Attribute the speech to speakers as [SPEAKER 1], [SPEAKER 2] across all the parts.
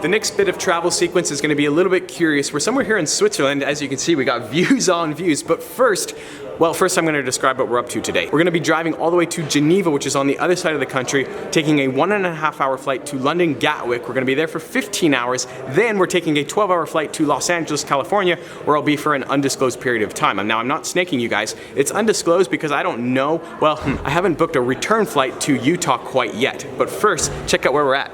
[SPEAKER 1] The next bit of travel sequence is gonna be a little bit curious. We're somewhere here in Switzerland. As you can see, we got views on views, but first I'm gonna describe what we're up to today. We're gonna be driving all the way to Geneva, which is on the other side of the country, taking a 1.5 hour flight to London Gatwick. We're gonna be there for 15 hours. Then we're taking a 12-hour flight to Los Angeles, California, where I'll be for an undisclosed period of time. Now, I'm not snaking you guys. It's undisclosed because I don't know, I haven't booked a return flight to Utah quite yet. But first, check out where we're at.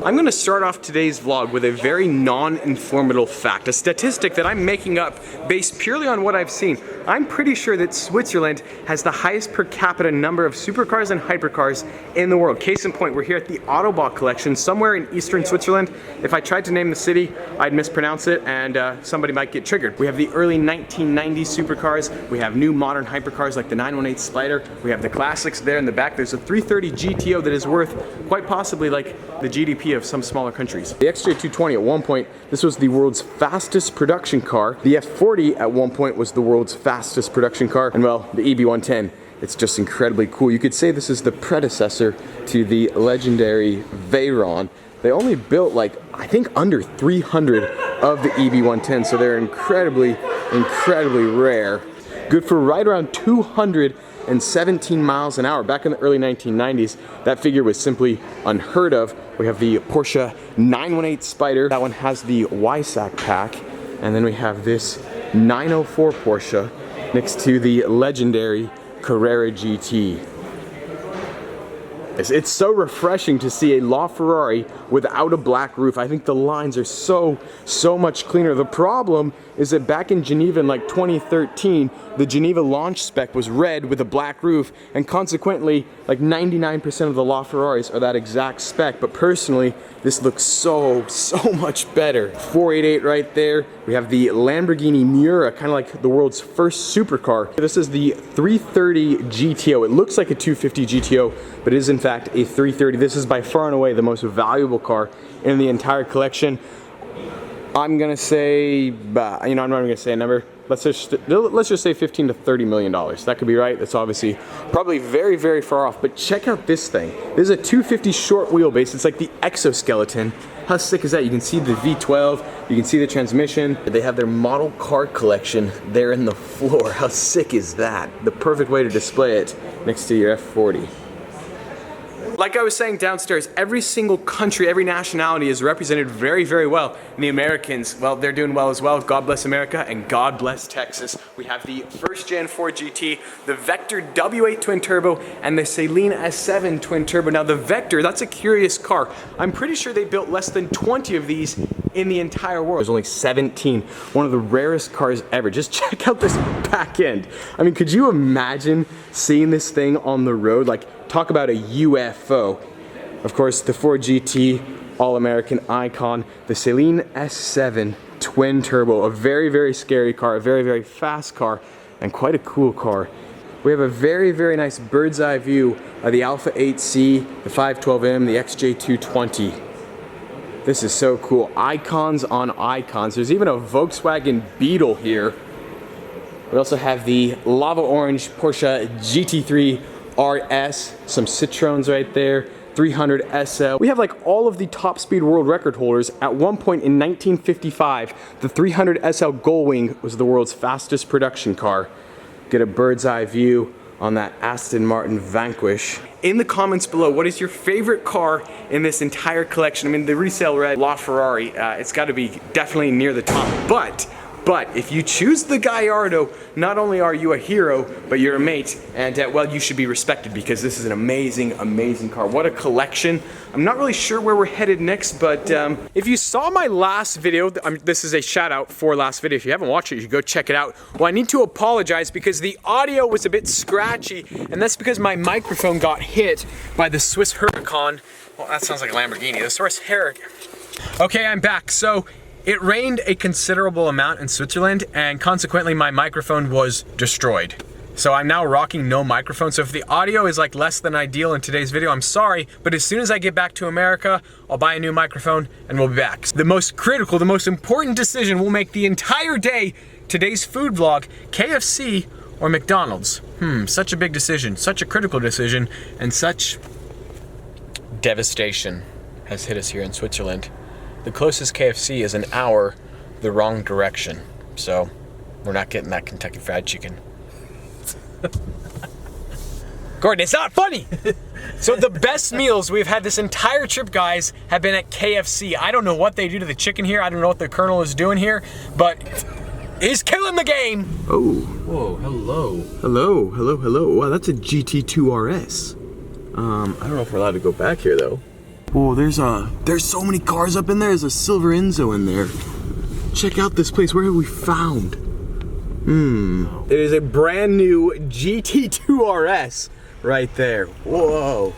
[SPEAKER 1] I'm gonna start off today's vlog with a very non-informative fact, a statistic that I'm making up based purely on what I've seen. I'm pretty sure that Switzerland has the highest per capita number of supercars and hypercars in the world. Case in point, we're here at the Autobahn collection somewhere in eastern Switzerland. If I tried to name the city, I'd mispronounce it and somebody might get triggered. We have the early 1990s supercars. We have new modern hypercars like the 918 Spider. We have the classics there in the back. There's a 330 GTO that is worth quite possibly like the GDP of some smaller countries. The XJ220 at one point, this was the world's fastest production car. The F40 at one point was the world's fastest production car. And well, the EB110, it's just incredibly cool. You could say this is the predecessor to the legendary Veyron. They only built like, I think under 300 of the EB110, so they're incredibly rare. Good for right around 217 miles an hour. Back in the early 1990s, that figure was simply unheard of. We have the Porsche 918 Spider. That one has the Weissach pack. And then we have this 904 Porsche next to the legendary Carrera GT. It's so refreshing to see a LaFerrari without a black roof. I think the lines are so much cleaner. The problem is that back in Geneva in like 2013, the Geneva launch spec was red with a black roof, and consequently, like 99% of the LaFerraris are that exact spec. But personally, this looks so much better. 488 right there. We have the Lamborghini Miura, kind of like the world's first supercar. This is the 330 GTO. It looks like a 250 GTO, but it is in fact a 330. This is by far and away the most valuable car in the entire collection. I'm gonna say, I'm not even gonna say a number. Let's just say 15 to 30 million dollars. That could be right. That's obviously probably very far off. But check out this thing. This is a 250 short wheelbase. It's like the exoskeleton. How sick is that? You can see the V12. You can see the transmission. They have their model car collection there in the floor. How sick is that? The perfect way to display it next to your F40. Like I was saying downstairs, every single country, every nationality is represented very well. And the Americans, well, they're doing well as well. God bless America and God bless Texas. We have the first gen Ford GT, the Vector W8 twin turbo, and the Saleen S7 twin turbo. Now the Vector, that's a curious car. I'm pretty sure they built less than 20 of these in the entire world. There's only 17. One of the rarest cars ever. Just check out this back end. I mean, could you imagine seeing this thing on the road? Like, talk about a UFO. Of course, the Ford GT, all-American icon, the Saleen S7 twin turbo, a very scary car, a very fast car, and quite a cool car. We have a very nice bird's eye view of the Alpha 8C, the 512M, the XJ220. This is so cool. Icons on icons. There's even a Volkswagen Beetle here. We also have the lava orange Porsche GT3 RS, some Citroens right there, 300 SL. We have like all of the top speed world record holders. At one point in 1955, the 300 SL Gullwing was the world's fastest production car. Get a bird's eye view on that Aston Martin Vanquish. In the comments below, what is your favorite car in this entire collection? I mean, the resale red LaFerrari, it's gotta be definitely near the top, but if you choose the Gallardo, not only are you a hero, but you're a mate, and well, you should be respected because this is an amazing car. What a collection. I'm not really sure where we're headed next, but if you saw my last video, this is a shout out for last video. If you haven't watched it, you should go check it out. Well, I need to apologize because the audio was a bit scratchy, and that's because my microphone got hit by the Swiss Huracan. Well, that sounds like a Lamborghini. The Swiss Huracan. Okay, I'm back. So, it rained a considerable amount in Switzerland, and consequently my microphone was destroyed. So I'm now rocking no microphone. So if the audio is like less than ideal in today's video, I'm sorry, but as soon as I get back to America, I'll buy a new microphone and we'll be back. The most critical, the most important decision we'll make the entire day, today's food vlog, KFC or McDonald's. Such a big decision, such a critical decision, and such devastation has hit us here in Switzerland. The closest KFC is an hour the wrong direction, so we're not getting that Kentucky Fried Chicken. Gordon, it's not funny! So the best meals we've had this entire trip, guys, have been at KFC. I don't know what they do to the chicken here. I don't know what the Colonel is doing here, but he's killing the game. Oh.
[SPEAKER 2] Whoa, hello.
[SPEAKER 1] Hello, hello, hello. Wow, that's a GT2 RS. I don't know if we're allowed to go back here though. Oh, there's so many cars up in there. There's a silver Enzo in there. Check out this place. Where have we found? It is a brand new GT2 RS right there. Whoa.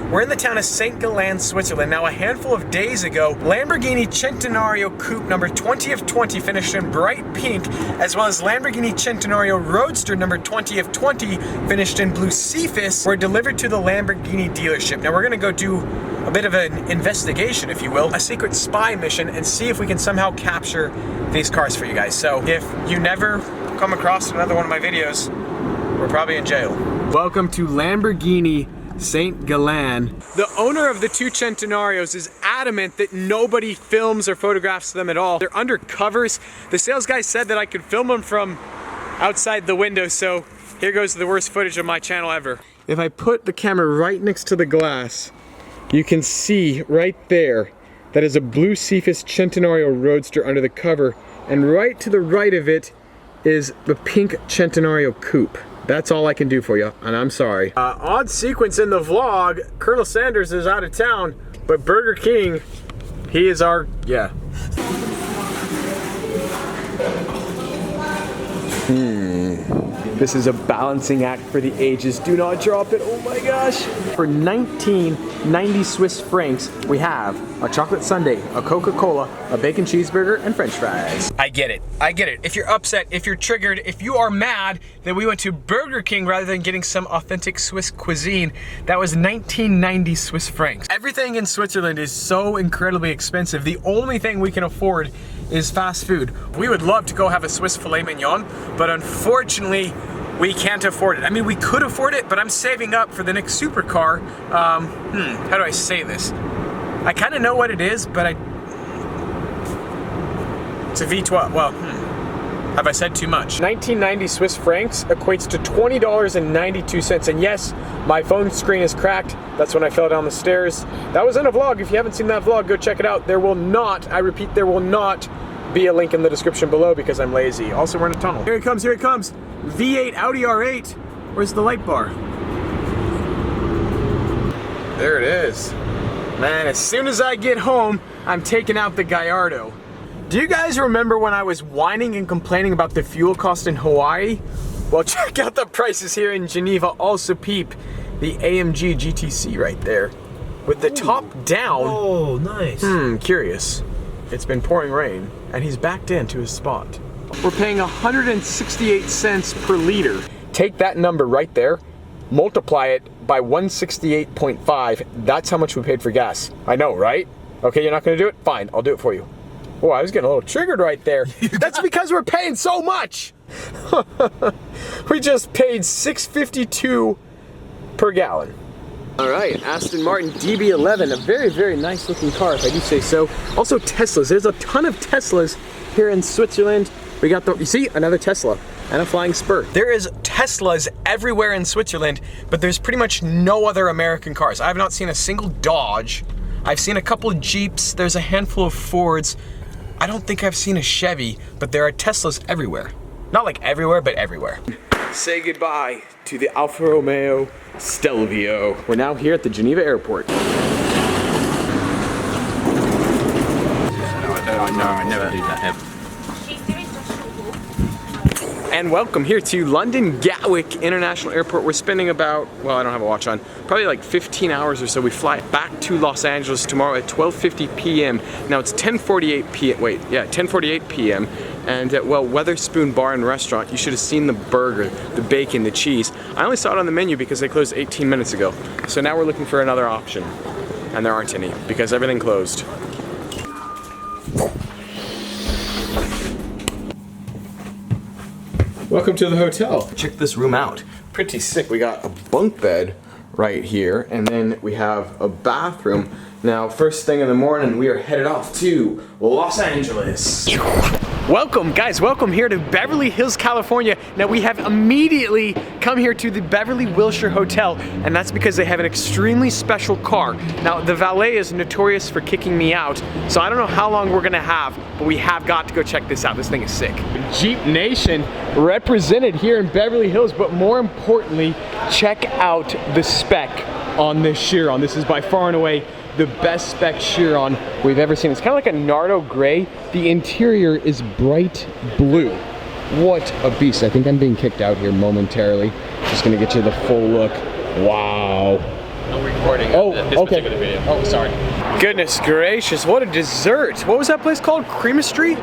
[SPEAKER 1] We're in the town of St. Gallen, Switzerland. Now, a handful of days ago, Lamborghini Centenario Coupe number 20 of 20 finished in bright pink, as well as Lamborghini Centenario Roadster number 20 of 20 finished in blue Cephas, were delivered to the Lamborghini dealership. Now, we're gonna go do a bit of an investigation, if you will, a secret spy mission, and see if we can somehow capture these cars for you guys. So, if you never come across another one of my videos, we're probably in jail. Welcome to Lamborghini St. Gallen. The owner of the two Centenarios is adamant that nobody films or photographs them at all. They're under covers. The sales guy said that I could film them from outside the window, so here goes the worst footage of my channel ever. If I put the camera right next to the glass, you can see right there that is a blue Cephas Centenario Roadster under the cover, and right to the right of it is the pink Centenario Coupe. That's all I can do for you, and I'm sorry. Odd sequence in the vlog. Colonel Sanders is out of town, but Burger King, he is our, yeah. This is a balancing act for the ages. Do not drop it, oh my gosh. For 1990 Swiss francs, we have a chocolate sundae, a Coca-Cola, a bacon cheeseburger, and French fries. I get it. If you're upset, if you're triggered, if you are mad that we went to Burger King rather than getting some authentic Swiss cuisine, that was 1990 Swiss francs. Everything in Switzerland is so incredibly expensive. The only thing we can afford is fast food. We would love to go have a Swiss filet mignon, but unfortunately, we can't afford it. I mean, we could afford it, but I'm saving up for the next supercar. How do I say this? I kind of know what it is, but it's a V12. Well, have I said too much? 1990 Swiss francs equates to $20.92. And yes, my phone screen is cracked. That's when I fell down the stairs. That was in a vlog. If you haven't seen that vlog, go check it out. There will not, I repeat, there will not be a link in the description below because I'm lazy. Also, we're in a tunnel. Here it comes, here it comes. V8 Audi R8. Where's the light bar? There it is. Man, as soon as I get home, I'm taking out the Gallardo. Do you guys remember when I was whining and complaining about the fuel cost in Hawaii? Well, check out the prices here in Geneva. Also peep the AMG GTC right there. With the top down.
[SPEAKER 2] Oh, nice.
[SPEAKER 1] Curious. It's been pouring rain, and he's backed into his spot. We're paying 168 cents per liter. Take that number right there, multiply it by 168.5. That's how much we paid for gas. I know, right? Okay, you're not gonna do it? Fine, I'll do it for you. Oh, I was getting a little triggered right there. That's because we're paying so much. We just paid $6.52 per gallon. All right, Aston Martin DB11, a very, very nice looking car, if I do say so. Also Teslas, there's a ton of Teslas here in Switzerland. We got you see, another Tesla and a flying spur. There is Teslas everywhere in Switzerland, but there's pretty much no other American cars. I have not seen a single Dodge. I've seen a couple of Jeeps, there's a handful of Fords. I don't think I've seen a Chevy, but there are Teslas everywhere. Not like everywhere, but everywhere. Say goodbye to the Alfa Romeo Stelvio. We're now here at the Geneva airport.
[SPEAKER 2] No, I never do that ever.
[SPEAKER 1] And welcome here to London Gatwick International Airport. We're spending about, well, I don't have a watch on, probably like 15 hours or so. We fly back to Los Angeles tomorrow at 12:50 p.m. Now it's 10:48 p.m. Wait, yeah, 10:48 p.m. And well, Weatherspoon Bar and Restaurant, you should have seen the burger, the bacon, the cheese. I only saw it on the menu because they closed 18 minutes ago. So now we're looking for another option. And there aren't any because everything closed. Welcome to the hotel. Check this room out. pretty sick. We got a bunk bed right here, and then we have a bathroom. Now, first thing in the morning, we are headed off to Los Angeles. Welcome, guys, welcome here to Beverly Hills, California. Now, we have immediately come here to the Beverly Wilshire Hotel, and that's because they have an extremely special car. Now, the valet is notorious for kicking me out, so I don't know how long we're gonna have, but we have got to go check this out. This thing is sick. Jeep Nation represented here in Beverly Hills, but more importantly, check out the spec on this Chiron. This is by far and away the best spec Chiron we've ever seen. It's kind of like a Nardo gray. The interior is bright blue. What a beast. I think I'm being kicked out here momentarily. Just gonna get you the full look. Wow.
[SPEAKER 2] I'm recording this particular video.
[SPEAKER 1] Oh, sorry. Goodness gracious, what a dessert. What was that place called? Creamer Street?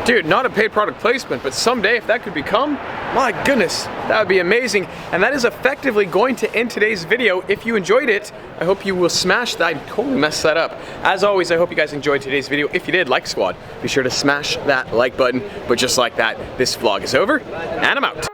[SPEAKER 1] Dude, not a paid product placement, but someday if that could become, my goodness, that would be amazing. And that is effectively going to end today's video. If you enjoyed it, I hope you will smash that. I totally messed that up. As always, I hope you guys enjoyed today's video. If you did, like squad, be sure to smash that like button. But just like that, this vlog is over, and I'm out.